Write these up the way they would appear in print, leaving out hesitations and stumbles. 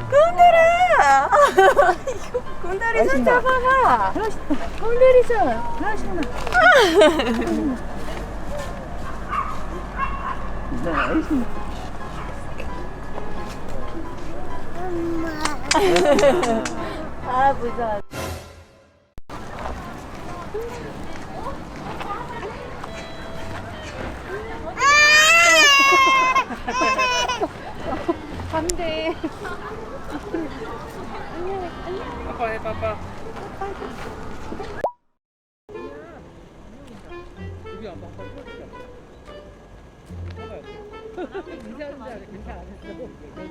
곰돌아! 곰돌이 손 잡아봐. 곰돌이 손. 아, 무서워. 안돼. 아빠 해, 아빠. 여기 아빠 아빠 풀어줄게. 잡아야 돼. 인사하는데 아직 인사 안 했어.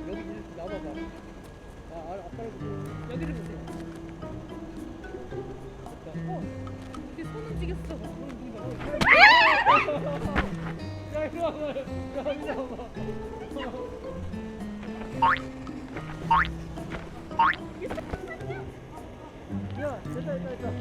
여기 나와봐. 아빠를 여기를 보세요. 이렇게 손 움직였어. 야, 이리 와봐. 야, 이리 와봐. 야, 됐다.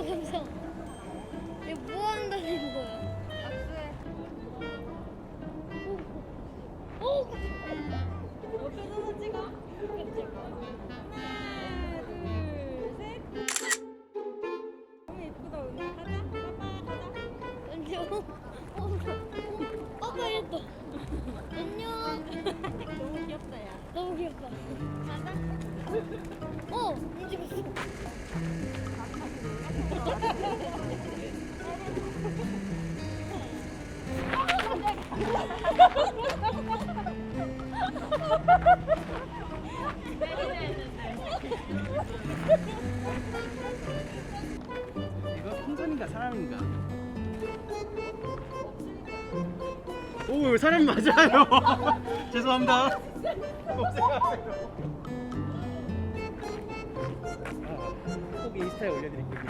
깜짝아. 얘 뭐 한다는 거야? 악수해. 어쩌다 찍어? 하나, 둘, 셋. 너무 예쁘다 오늘. 가자. 빠빠 가자. 안녕. 빠빠였다. 안녕. 너무 귀엽다, 야. 너무 귀엽다. 가자. 움직였어. 이거 풍선인가 사람인가? 오, 사람 맞아요. 죄송합니다. 꼭 인스타에 올려드릴게요.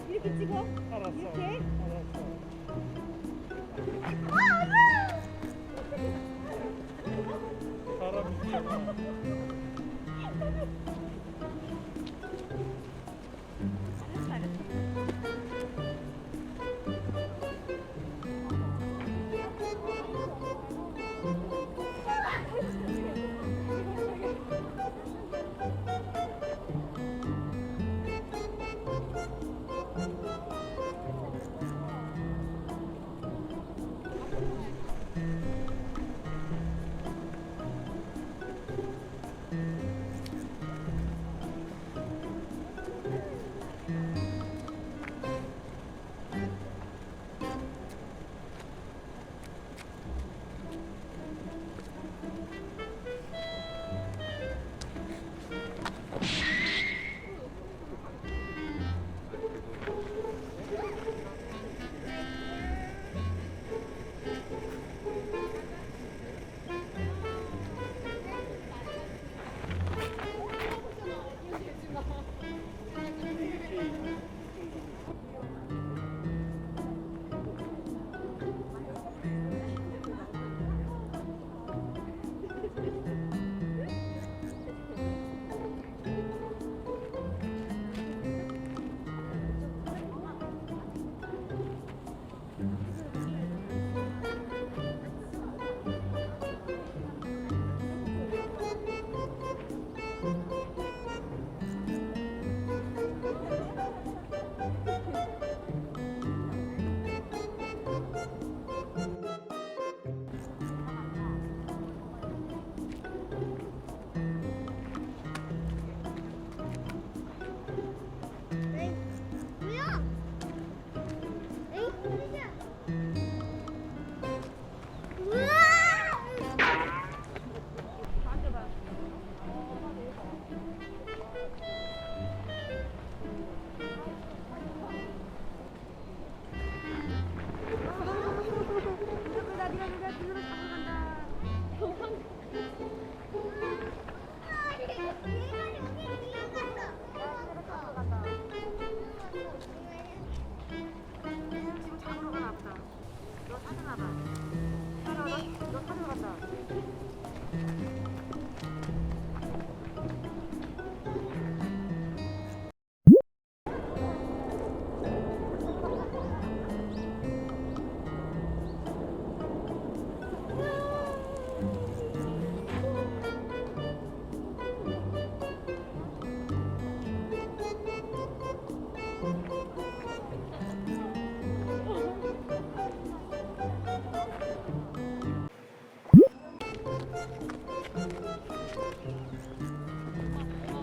이렇게 찍어? 알았어. 이렇게?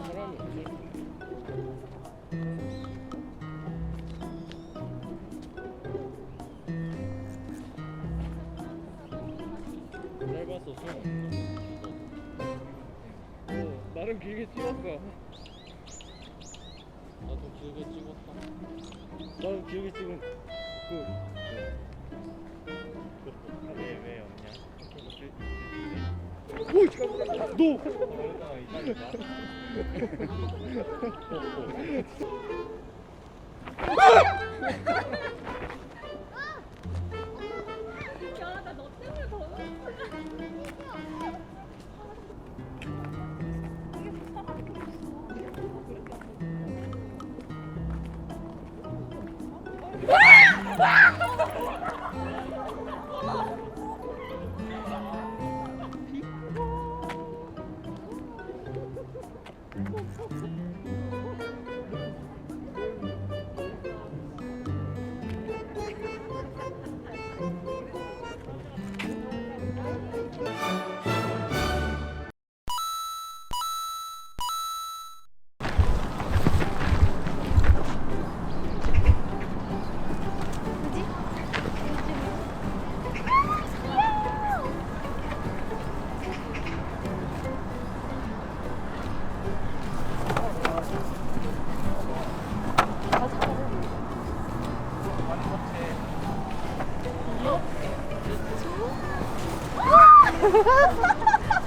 사람이 없을 짧았어서 나름 길게 찍었어. 나도 길게 찍었다. 나름 길게 찍은 왜 없냐? 오! 깜짝이야. 너! 얼마나 이상하다. 야나너 때문에 더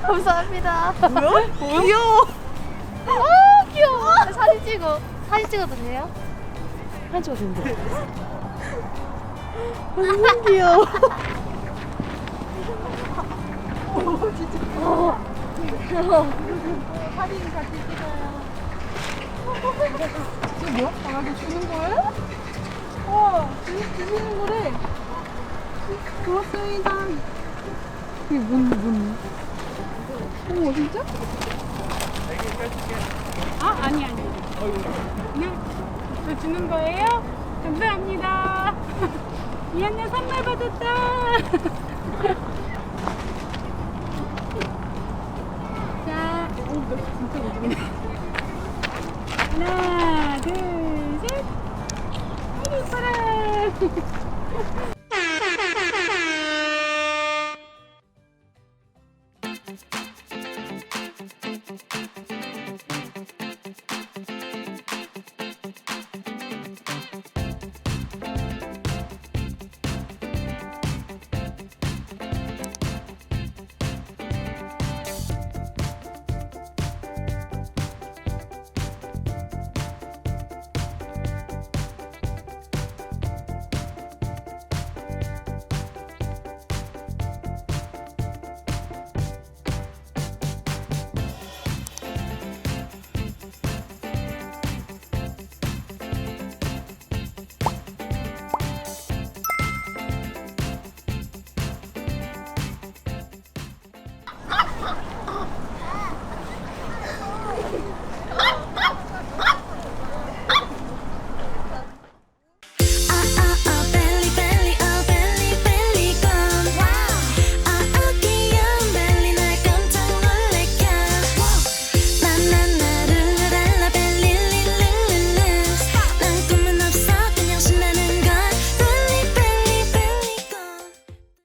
감사합니다. 뭐야? 귀여워. 아 귀여워. 사진 찍어도 돼요? 사진 찍어도 된대. 완전 귀여워. 사진 같이 찍어요. 이거 뭐야? 강아지 주는 거예요? 주시는 거래. 고맙습니다. 이게 뭔? 어머 진짜? 아니 그냥 저 주는 거예요? 감사합니다. 미안해 선물 받았다. 자, 나 진짜 못하네. 하나, 둘, 셋. 아이고 이뻐라.